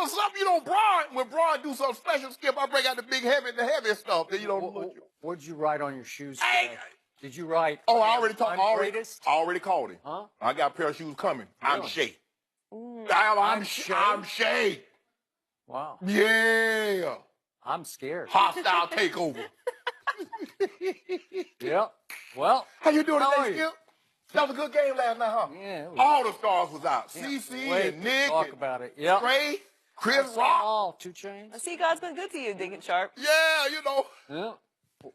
little something, when Braun do something special, Skip, I break out the big the heavy stuff. Then what did you write on your shoes? Hey, did you write? Oh, I already greatest? I already called him. Huh? I got a pair of shoes coming. Really? I'm Shay. I'm Shay? I'm Shay. Wow. Yeah. I'm scared. Hostile takeover. Yep. Well, how you doing how today, Skip? That was a good game last night, huh? Yeah. All the stars was out. Yeah. CC and Nick talk and about it. Yep. Trey, Chris Rock. All 2 Chainz. I see God's been good to you, Deacon Sharp. Yeah, Yeah.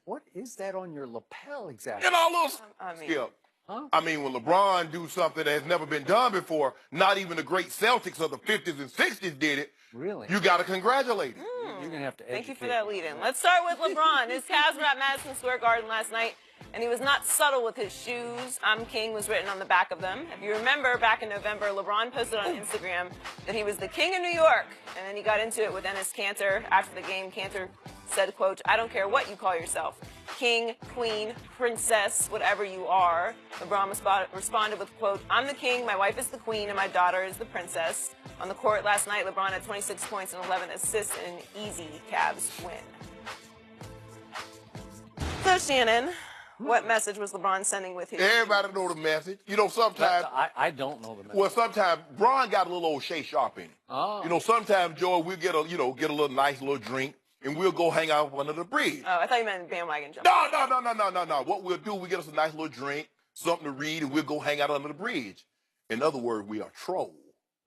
What is that on your lapel exactly? little Skip. Huh? I mean, when LeBron do something that has never been done before, not even the great Celtics of the 50s and 60s did it. Really? You got to congratulate him. You're going to have to educate. Thank you for that lead-in. Let's start with LeBron. His Cavs were at Madison Square Garden last night, and he was not subtle with his shoes. "I'm King" was written on the back of them. If you remember, back in November, LeBron posted on Instagram that he was the king of New York, and then he got into it with Enes Kanter. After the game, Kanter said, quote, "I don't care what you call yourself. King, queen, princess, whatever you are." LeBron responded with, quote, "I'm the king, my wife is the queen, and my daughter is the princess." On the court last night, LeBron had 26 points and 11 assists in an easy Cavs win. So, Shannon, what message was LeBron sending with his Everybody know the message. Sometimes... I don't know the message. Well, sometimes Braun got a little old Shea Sharp in him. Oh. Sometimes, Joy, we'll get a little nice little drink, and we'll go hang out under the bridge. Oh, I thought you meant bandwagon jump. No. What we'll do, we get us a nice little drink, something to read, and we'll go hang out under the bridge. In other words, we are trolls.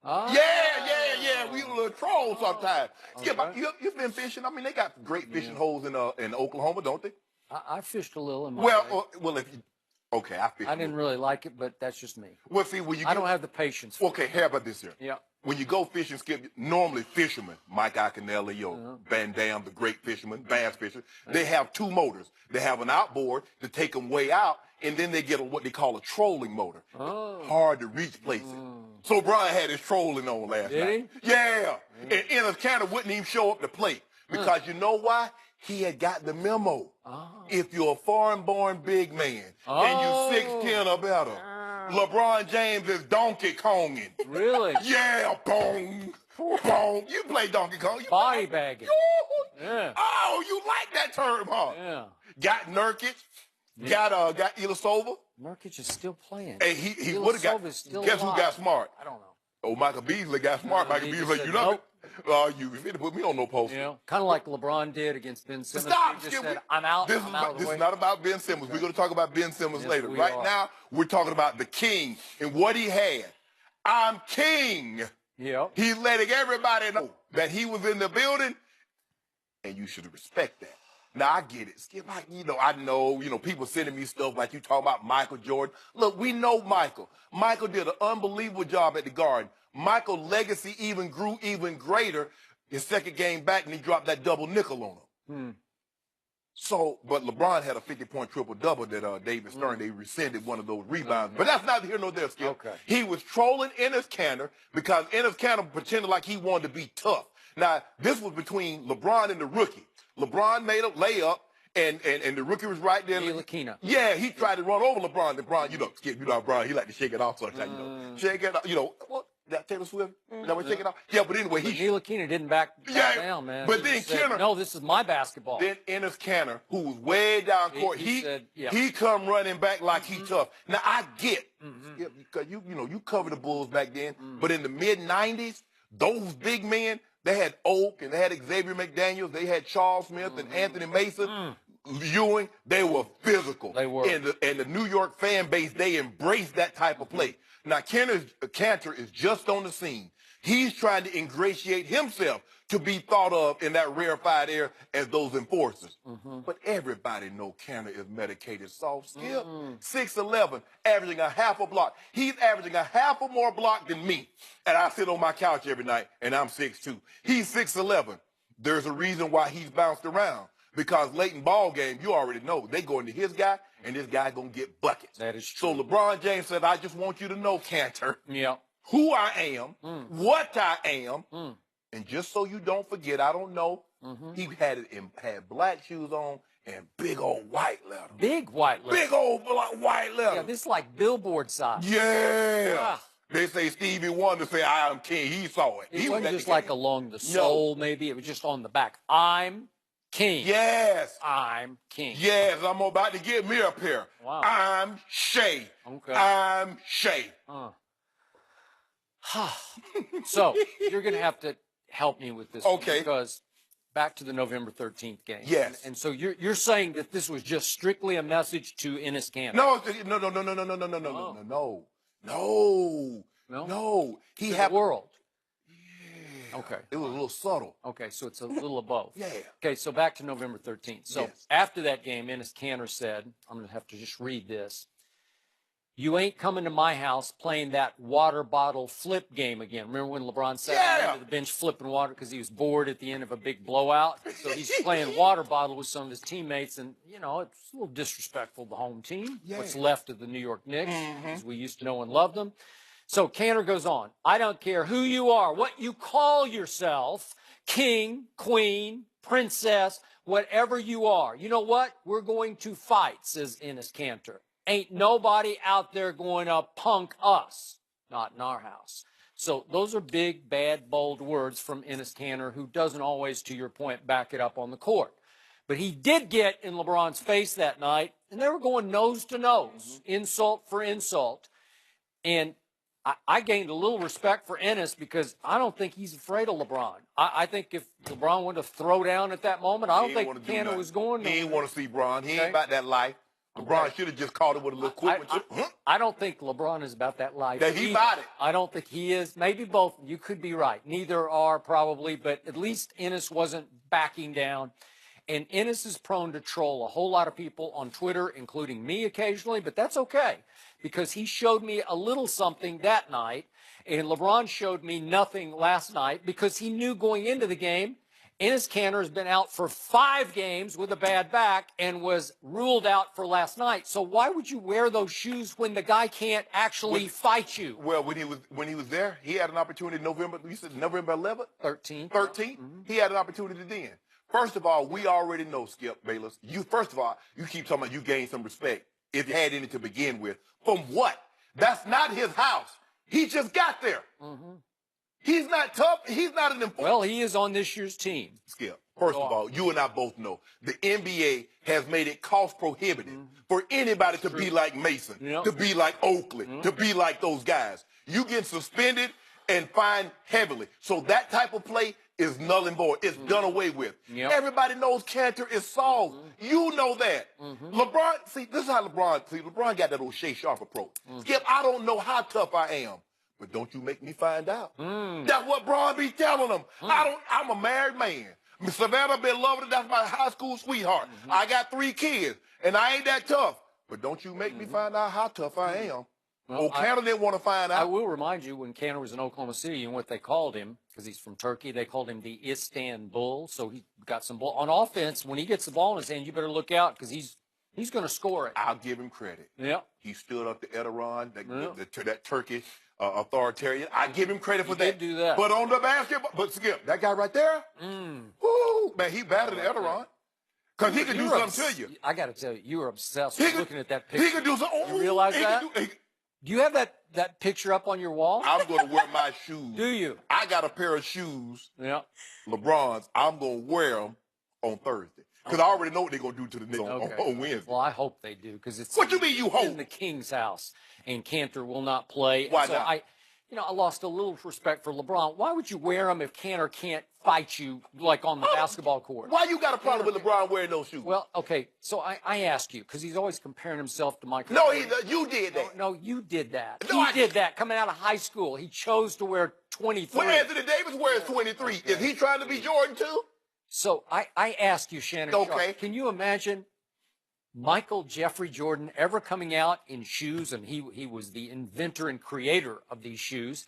Oh. Yeah. We a little troll sometimes. Okay. Skip, you've been fishing. I mean, they got great fishing holes in Oklahoma, don't they? I fished a little in my day. Okay, I fished. I didn't really like it, but that's just me. Well, see, when you I don't have the patience for Okay, how about this here? Yeah. When you go fishing, Skip, normally fishermen, Mike Iaconelli or Van Dam, the great fisherman, bass fisher, they have 2 motors. They have an outboard to take them way out, and then they get what they call a trolling motor. Oh. Hard to reach places. So Brian had his trolling on last night. Did he? Yeah. And Enes Kanter wouldn't even show up to play. Because you know why? He had got the memo. If you're a foreign-born big man and you 6'10" or better, LeBron James is Donkey Konging. Really? Yeah, boom. You play Donkey Kong. Body bagging. Yeah. Oh, you like that term, huh? Yeah. Got Nurkic. Got Ilyasova. Nurkic is still playing. Hey, he would have got. Guess who got smart? I don't know. Oh, Michael Beasley got smart. Michael Beasley, you know. Nope. You finna put me on no post. Kind of like LeBron did against Ben Simmons. Stop, he just said, I'm out. This is not about Ben Simmons. We're going to talk about Ben Simmons later. Right now, we're talking about the king and what he had. I'm king. Yep. He's letting everybody know that he was in the building, and you should respect that. Now, I get it. Skip, I know, people sending me stuff like you talking about Michael Jordan. Look, we know Michael. Michael did an unbelievable job at the Garden. Michael's legacy even grew even greater his second game back, and he dropped that double nickel on him. So, but LeBron had a 50-point triple-double that David Stern, they rescinded one of those rebounds. But that's neither here nor there, Skip. Okay. He was trolling Enes Kanter because Enes Kanter pretended like he wanted to be tough. Now, this was between LeBron and the rookie. LeBron made a layup, and the rookie was right there. Ntilikina. Yeah, he tried to run over LeBron. LeBron, Skip, LeBron, he like to shake it off sometimes, Shake it off, what? That Taylor Swift? Is that what shake it off? Yeah, but anyway, Ntilikina didn't back down, man. But then Kanter, no, this is my basketball. Then Enes Kanter, who was way down court, he come running back like he tough. Now I get, Skip, because you covered the Bulls back then, but in the mid-90s, those big men, they had Oak and they had Xavier McDaniels, they had Charles Smith and Anthony Mason, Ewing. They were physical. They were. And the New York fan base, they embraced that type of play. Now, Kanter is just on the scene. He's trying to ingratiate himself to be thought of in that rarefied air as those enforcers. But everybody know Kanter is medicated soft, Skip. 6'11", averaging a half a block. He's averaging a half a more block than me. And I sit on my couch every night, and I'm 6'2". He's 6'11". There's a reason why he's bounced around. Because late in ball game, you already know, they go into his guy, and this guy going to get buckets. That is true. So LeBron James said, I just want you to know, Kanter, who I am, what I am, and just so you don't forget, I don't know, he had black shoes on and big old white leather. Big white leather. Big old white leather. Yeah, this is like billboard size. Yeah. They say Stevie Wonder say, I am king. He saw it. It He wasn't was at just the like game. along the soul, maybe. It was just on the back. I'm king. Yes. I'm king. Yes, I'm about to get me up here. Wow. I'm Shay. Okay. I'm Shay. So you're going to have to help me with this one, Okay. because back to the November 13th game. Yes. And so you're saying that this was just strictly a message to Ennis Cantor. No. He To had the world. Yeah. Okay. It was a little subtle. Okay, so it's a little of both. Yeah. Okay, so back to November 13th. So Yes. after that game, Ennis Cantor said, I'm going to have to just read this. You ain't coming to my house playing that water bottle flip game again. Remember when LeBron sat down to the bench flipping water because he was bored at the end of a big blowout? So he's playing water bottle with some of his teammates, and, you know, it's a little disrespectful to the home team, what's left of the New York Knicks, as we used to know and love them. So Cantor goes on, I don't care who you are, what you call yourself, king, queen, princess, whatever you are. You know what? We're going to fight, says Ennis Cantor. Ain't nobody out there going to punk us. Not in our house. So those are big, bad, bold words from Ennis Cantor, who doesn't always, to your point, back it up on the court. But he did get in LeBron's face that night, and they were going nose to nose, insult for insult. And I gained a little respect for Ennis because I don't think he's afraid of LeBron. I think if LeBron wanted to throw down at that moment, I don't think Cantor was going to. He ain't want to see Bron. He ain't about that life. LeBron should have just caught it with a little quick one. I don't think LeBron is about that life. That he about it. I don't think he is. Maybe both. You could be right. Neither are probably, but at least Ennis wasn't backing down. And Ennis is prone to troll a whole lot of people on Twitter, including me occasionally, but that's okay because he showed me a little something that night, and LeBron showed me nothing last night because he knew going into the game Ennis Cantor has been out for 5 games with a bad back and was ruled out for last night. So why would you wear those shoes when the guy can't actually fight you? Well, when he was there, he had an opportunity November 11th? 13th. He had an opportunity then. First of all, we already know, Skip Bayless, first of all, you keep talking about you gained some respect, if you had any to begin with. From what? That's not his house. He just got there. He's not tough. He's not an important. Well, he is on this year's team. Skip, first of all, you and I both know the NBA has made it cost prohibitive for anybody to be like Mason, to be like Oakley, to be like those guys. You get suspended and fined heavily. So that type of play is null and void. It's done away with. Everybody knows Cantor is soft. You know that. LeBron, see, this is how LeBron got that O'Shea Sharp approach. Skip, I don't know how tough I am. But don't you make me find out. That's what Bron be telling them. I'm a married man. Savannah been loving it. That's my high school sweetheart. I got 3 kids, and I ain't that tough. But don't you make me find out how tough I am. Well, Cantor didn't want to find out. I will remind you, when Cantor was in Oklahoma City and what they called him, because he's from Turkey, they called him the Istanbul. So he got some ball. On offense, when he gets the ball in his hand, you better look out because he's going to score it. I'll give him credit. He stood up to Erdogan, to that Turkish authoritarian. I give him credit for that. He did do that. But on the basketball, but Skip, that guy right there, woo, man, he better than Erdogan. Because he could do something to you. I got to tell you, you were obsessed with looking at that picture. He could do something. You realize that? Do you have that picture up on your wall? I'm going to wear my shoes. Do you? I got a pair of shoes, LeBron's. I'm going to wear them on Thursday. Because I already know what they're going to do to the Knicks on Wednesday. Well, I hope they do. Because it's what you mean you hope? In the King's house. And Cantor will not play. Why so not? I lost a little respect for LeBron. Why would you wear them if Cantor can't fight you like on the basketball court? Why you got a problem with LeBron wearing those shoes? Well, okay, so I ask you, because he's always comparing himself to Michael. No, you did that. No, you did that. No, he did that coming out of high school. He chose to wear 23. Well, Anthony Davis wears 23. Okay. Is he trying to be Jordan too? So I ask you, Shannon Sharp, can you imagine Michael Jeffrey Jordan ever coming out in shoes, and he was the inventor and creator of these shoes,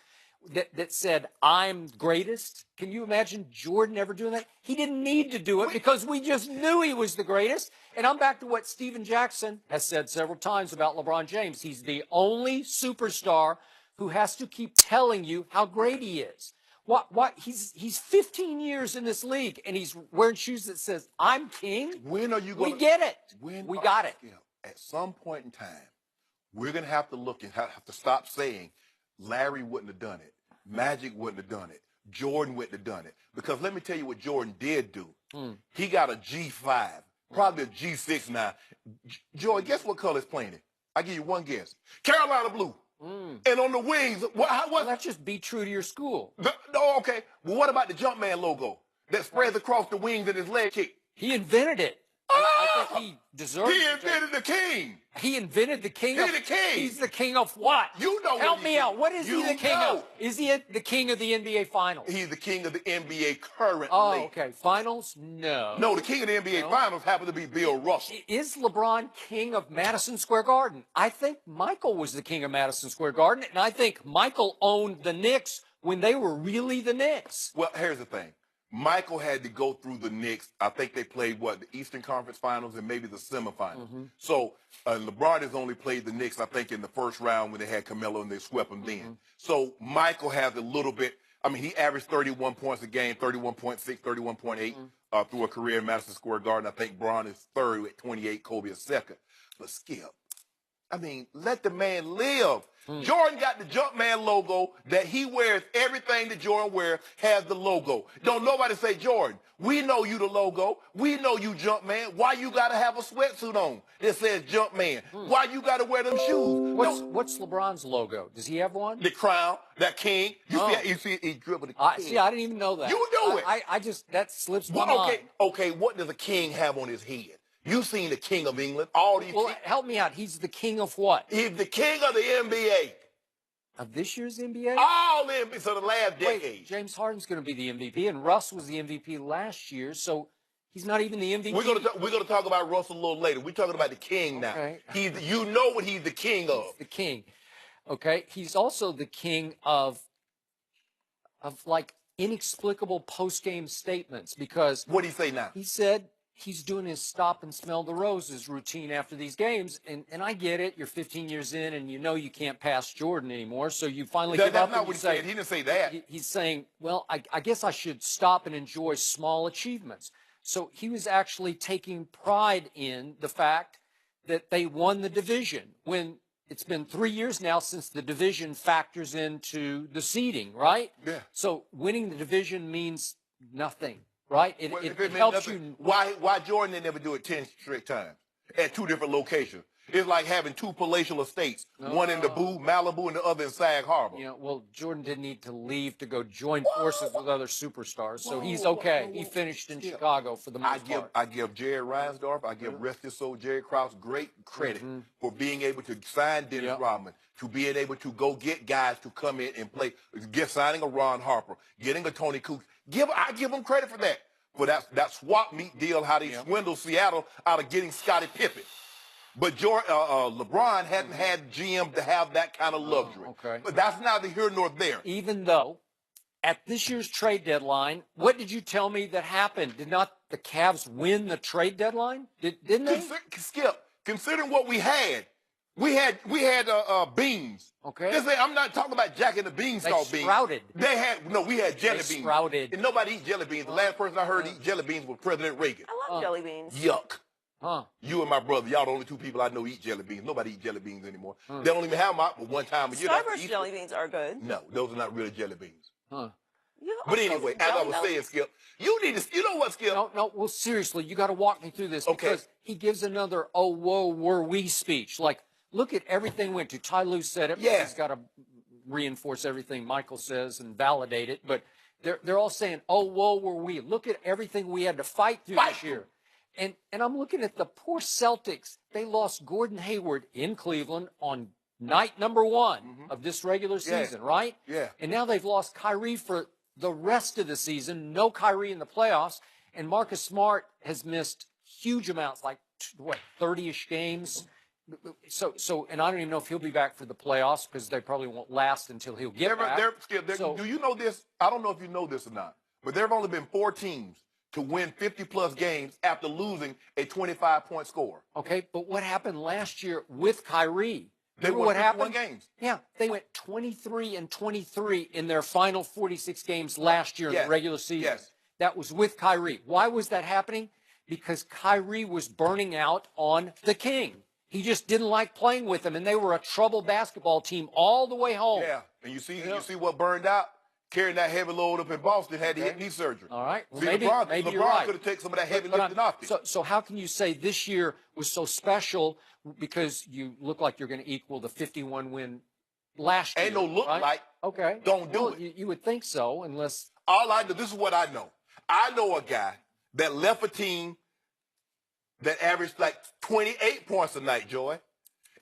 that said, I'm greatest? Can you imagine Jordan ever doing that? He didn't need to do it because we just knew he was the greatest. And I'm back to what Steven Jackson has said several times about LeBron James. He's the only superstar who has to keep telling you how great he is. What? He's 15 years in this league, and he's wearing shoes that says, I'm king? When are you going to... We get it. We got it. At some point in time, we're going to have to look and have to stop saying Larry wouldn't have done it. Magic wouldn't have done it. Jordan wouldn't have done it. Because let me tell you what Jordan did do. He got a G5, probably a G6 now. Jordan, guess what color is playing it? I give you one guess. Carolina blue. And on the wings, Well, let's just be true to your school. No, okay. Well, what about the Jumpman logo that spreads across the wings and his leg kick? He invented it. I think he deserves it. He invented the king. He invented the king. He's the king. He's the king of what? You know. Help me out. What is he the king of? Is he the king of the NBA Finals? He's the king of the NBA currently. Oh, okay. Finals? No. No, the king of the NBA Finals happens to be Bill Russell. Is LeBron king of Madison Square Garden? I think Michael was the king of Madison Square Garden, and I think Michael owned the Knicks when they were really the Knicks. Well, here's the thing. Michael had to go through the Knicks. I think they played, the Eastern Conference Finals and maybe the semifinals. So LeBron has only played the Knicks, I think, in the first round when they had Carmelo and they swept them then. So Michael has a little bit, he averaged 31 points a game, 31.6, 31.8 through a career in Madison Square Garden. I think Bron is third at 28, Kobe is second. But Skip, let the man live. Jordan got the Jumpman logo that he wears. Everything that Jordan wears has the logo. Don't nobody say, Jordan, we know you the logo. We know you Jumpman. Why you got to have a sweatsuit on that says Jumpman? Why you got to wear them shoes? What's LeBron's logo? Does he have one? The crown, that king. You see he dribbled the king. See, I didn't even know that. You knew it. I just, that slips my mind. Okay, what does a king have on his head? You've seen the king of England. All these. Well, help me out. He's the king of what? He's the king of the NBA. Of this year's NBA? All NBA, so the last decade. Wait, James Harden's going to be the MVP, and Russ was the MVP last year, so he's not even the MVP. We're gonna talk about Russ a little later. We're talking about the king now. Okay. You know what he's the king of. He's the king. Okay. He's also the king of like inexplicable post-game statements because What did he say now? he said he's doing his stop and smell the roses routine after these games. And I get it. You're 15 years in and you know you can't pass Jordan anymore. So you finally give up. That's not what he said. He didn't say that. He's saying, well, I guess I should stop and enjoy small achievements. So he was actually taking pride in the fact that they won the division when it's been 3 years now since the division factors into the seeding, right? Yeah. So winning the division means nothing. Right? It meant helps nothing, you. Why Jordan didn't ever do it 10 straight times at two different locations? It's like having two palatial estates, one in Malibu, and the other in Sag Harbor. Well, Jordan didn't need to leave to go join forces with other superstars, so he's okay. He finished in Chicago for the most part. I give Jerry Reinsdorf, I give rest his soul, Jerry Krause, great credit for being able to sign Dennis Rodman, to being able to go get guys to come in and play, signing a Ron Harper, getting a Tony Kukoc. I give them credit for that. For that swap meet deal, how they swindled Seattle out of getting Scottie Pippen. But LeBron hadn't had GM to have that kind of luxury. Okay. But that's neither here nor there. Even though at this year's trade deadline, what did you tell me that happened? Did not the Cavs win the trade deadline? Didn't they? Skip, considering what we had beans. Okay. I'm not talking about Jack and the Beanstalk beans. Sprouted. We had jelly beans. Sprouted. And nobody eats jelly beans. The last person I heard eat jelly beans was President Reagan. I love jelly beans. Yuck. Huh. You and my brother, y'all the only two people I know eat jelly beans. Nobody eats jelly beans anymore. They don't even have them out but one time a year. Starburst jelly beans are good. No, those are not really jelly beans. Huh. But anyway, as I was saying, Skip, you know what, Skip? No, well, seriously, you got to walk me through this because he gives another, oh, whoa, were we speech. Like, look at everything we went to. Ty Lue said it. Yeah. He's got to reinforce everything Michael says and validate it. But they're all saying, oh, whoa, were we. Look at everything we had to fight through this year. And I'm looking at the poor Celtics. They lost Gordon Hayward in Cleveland on night number one of this regular season, right? Yeah. And now they've lost Kyrie for the rest of the season. No Kyrie in the playoffs. And Marcus Smart has missed huge amounts, like, 30-ish games. So, and I don't even know if he'll be back for the playoffs because they probably won't last until he'll get back. Do you know this? I don't know if you know this or not, but there have only been 4 teams to win 50-plus games after losing a 25-point score. Okay, but what happened last year with Kyrie? They won what 51 happened? games. Yeah, they went 23-23 in their final 46 games last year in the regular season. Yes. That was with Kyrie. Why was that happening? Because Kyrie was burning out on the king. He just didn't like playing with them, and they were a troubled basketball team all the way home. Yeah, and you see what burned out? Carrying that heavy load up in Boston, had to hit knee surgery. All right. Well, See, maybe LeBron you're right. could have taken some of that heavy lifting off it. So how can you say this year was so special because you look like you're going to equal the 51-win last year? Ain't no look right? like. Okay. Don't do it. You would think so, unless. All I know, this is what I know. I know a guy that left a team that averaged like 28 points a night, Joy.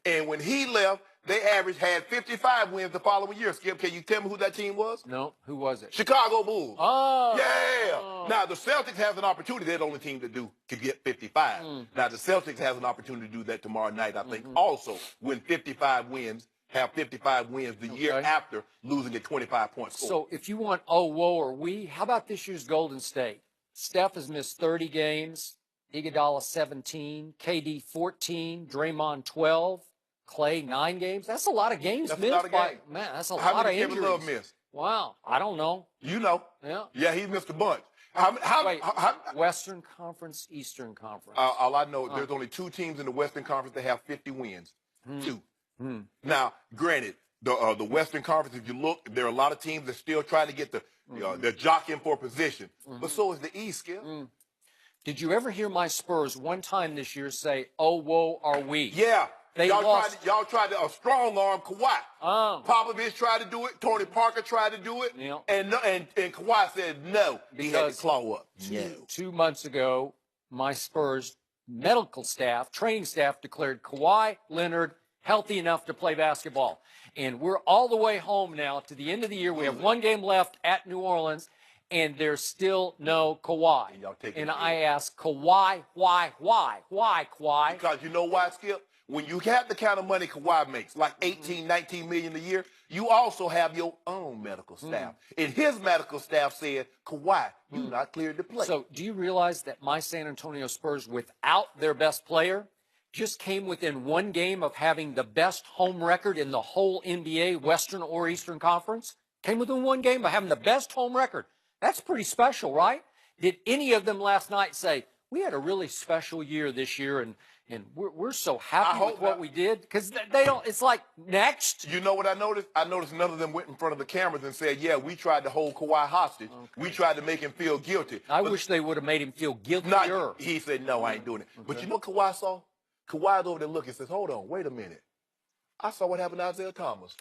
And when he left, they had 55 wins the following year. Skip, can you tell me who that team was? No. Who was it? Chicago Bulls. Oh. Yeah. Oh. Now, the Celtics have an opportunity. They're the only team to get 55. Now, the Celtics has an opportunity to do that tomorrow night, I think, also win 55 wins, have 55 wins the year after losing a 25-point score. So if you want woe or we, how about this year's Golden State? Steph has missed 30 games, Iguodala 17, KD 14, Draymond 12, Clay 9 games. That's a lot of games That's missed. a lot of games. Man, that's a How lot of many Kevin injuries. Love missed? Wow, I don't know. You know. Yeah. Yeah, he missed a bunch. Wait, Western Conference, Eastern Conference. All I know, there's only 2 teams in the Western Conference that have 50 wins. 2. Now, granted, the Western Conference, if you look, there are a lot of teams that still trying to get they're jockeying for position. But so is the East, Skip. Did you ever hear my Spurs one time this year say, "Oh, woe are we"? Yeah. They y'all lost. tried to strong arm Kawhi. Popovich tried to do it. Tony Parker tried to do it. Yeah. And Kawhi said no. He had to claw up. Two months ago, my Spurs medical staff, training staff, declared Kawhi Leonard healthy enough to play basketball. And we're all the way home now to the end of the year. We have one game left at New Orleans, and there's still no Kawhi. And I ask Kawhi, why, Kawhi? Because you know why, Skip? When you have the kind of money Kawhi makes, like 18, 19 million a year, you also have your own medical staff. And his medical staff said, Kawhi, you're not cleared to play. So do you realize that my San Antonio Spurs, without their best player, just came within one game of having the best home record in the whole NBA, Western or Eastern Conference? Came within one game of having the best home record. That's pretty special, right? Did any of them last night say, we had a really special year this year, and we're so happy with what we did? Because they don't, it's like, next. You know what I noticed? I noticed none of them went in front of the cameras and said, yeah, we tried to hold Kawhi hostage. Okay. We tried to make him feel guilty. I wish they would have made him feel guilty. He said, no, I ain't doing it. Okay. But you know what Kawhi saw? Kawhi's over there looking and says, hold on, wait a minute. I saw what happened to Isaiah Thomas.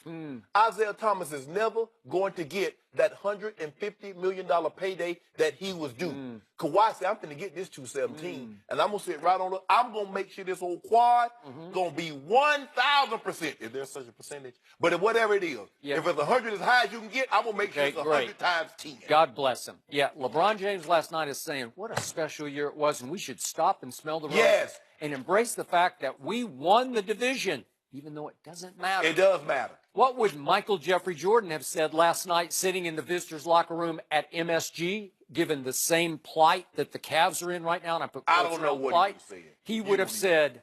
Isaiah Thomas is never going to get that $150 million payday that he was due. Kawhi said, I'm going to get this 217, and I'm going to sit right on it. I'm going to make sure this whole quad going to be 1,000%. Is there such a percentage? But if whatever it is, if it's 100 as high as you can get, I'm going to make sure it's 100 times 10. God bless him. Yeah, LeBron James last night is saying, what a special year it was, and we should stop and smell the roses and embrace the fact that we won the division. Even though it doesn't matter. It does matter. What would Michael Jeffrey Jordan have said last night sitting in the visitors' locker room at MSG, given the same plight that the Cavs are in right now? And I don't know what he was saying. He would have said,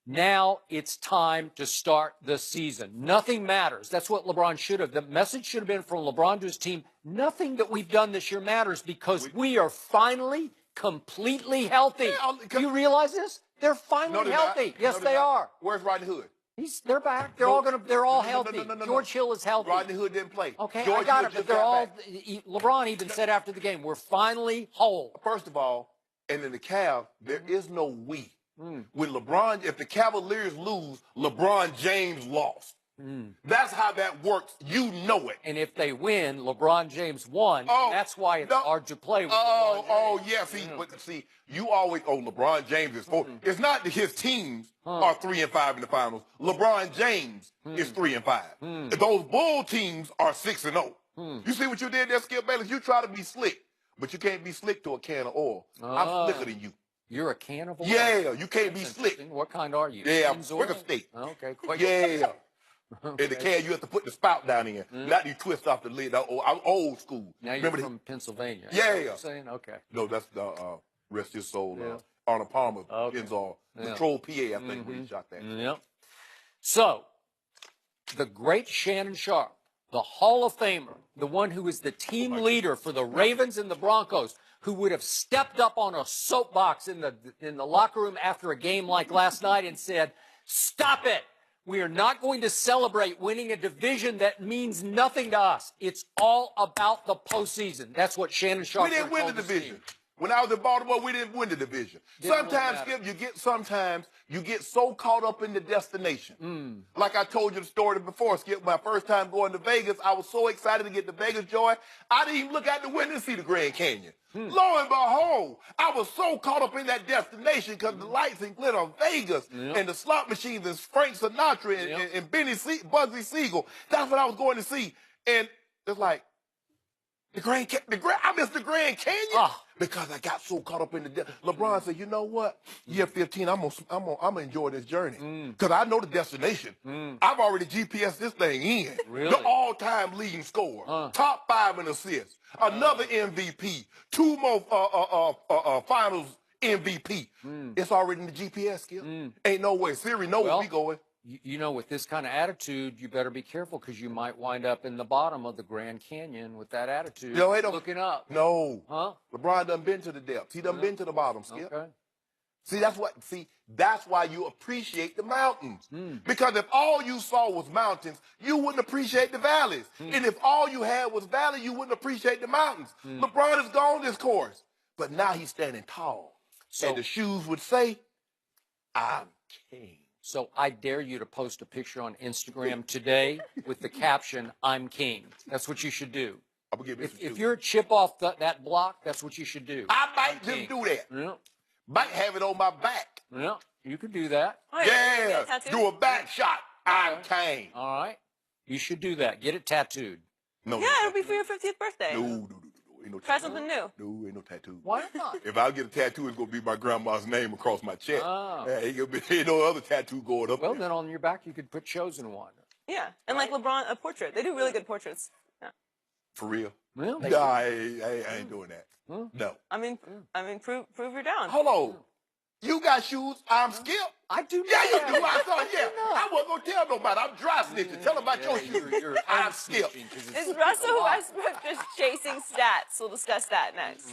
now it's time to start the season. Nothing matters. That's what LeBron should have. The message should have been from LeBron to his team, nothing that we've done this year matters because we are finally completely healthy. Do you realize this? They're finally healthy. Yes, they are. Where's Rodney Hood? They're back. They're all healthy. George Hill is healthy. Rodney Hood didn't play. Okay, I got it, but they're all. LeBron even said after the game, "We're finally whole." First of all, and in the Cavs, there is no we. When if the Cavaliers lose, LeBron James lost. That's how that works. You know it. And if they win, LeBron James won. That's why it's hard to play with LeBron James. But see, you always, LeBron James is 4. It's not that his teams are 3 and 5 in the finals. LeBron James is 3 and 5. Those Bull teams are 6 and 0. You see what you did there, Skip Bayless? You try to be slick, but you can't be slick to a can of oil. I'm slicker than you. You're a can of oil? Yeah, you can't be slick. What kind are you? Yeah, I'm Quicker State. Okay, yeah. In the can, you have to put the spout down in. Not you twist off the lid. I'm old school. Now you're from Pennsylvania. Yeah. What you're saying? Okay. No, that's the rest his soul. Arnold Palmer, Control PA, I think, when he shot that. Yep. So, the great Shannon Sharp, the Hall of Famer, the one who is the team leader for the Ravens and the Broncos, who would have stepped up on a soapbox in the locker room after a game like last night and said, Stop it. We are not going to celebrate winning a division that means nothing to us. It's all about the postseason. That's what Shannon Sharp We didn't win the told his division. team. When I was in Baltimore, we didn't win the division. Sometimes, Skip, sometimes you get so caught up in the destination. Like I told you the story before, Skip, my first time going to Vegas, I was so excited to get to Vegas, Joy. I didn't even look out the window to see the Grand Canyon. Lo and behold, I was so caught up in that destination because the lights and glitter of Vegas and the slot machines and Frank Sinatra and Bugsy Siegel. That's what I was going to see. And it's like, I missed the Grand Canyon because I got so caught up in the. LeBron said, "You know what? Year 15, I'm gonna enjoy this journey because I know the destination. I've already GPS this thing in. Really? The all-time leading scorer, top 5 in assists, another MVP, 2 more Finals MVP. It's already in the GPS, Skip. Ain't no way. Siri know where we going." You know, with this kind of attitude, you better be careful because you might wind up in the bottom of the Grand Canyon with that attitude. Looking up. No. Huh? LeBron done been to the depths. He done been to the bottom, Skip. Okay. That's why you appreciate the mountains. Because if all you saw was mountains, you wouldn't appreciate the valleys. And if all you had was valley, you wouldn't appreciate the mountains. LeBron has gone this course, but now he's standing tall. So, and the shoes would say, "I'm king." So I dare you to post a picture on Instagram today with the caption, "I'm king." That's what you should do. I'm gonna give If you're a chip off that block, that's what you should do. I might just do that. Yeah. Might have it on my back. Yeah, you could do that. Oh, Yeah, do a back shot. I'm king. All right. You should do that. Get it tattooed. No, Yeah, it'll be for your 50th birthday. No. Ain't no Try tattoo. something new. No, ain't no tattoo. Why not? If I get a tattoo, it's gonna be my grandma's name across my chest. Oh. Ain't no other tattoo going up Well, there. then on your back, you could put Chosen One. Yeah, and like LeBron, a portrait. They do really good portraits. Yeah. For real? Well, No, I ain't doing that. No. I mean, prove you're down. Hold on. You got shoes, I'm Skip. I do not. Yeah, you do. I thought, I wasn't going to tell nobody. I'm dry snitching. Tell them about your shoes. You're I'm Skip. Is Russell Westbrook just chasing stats? We'll discuss that next.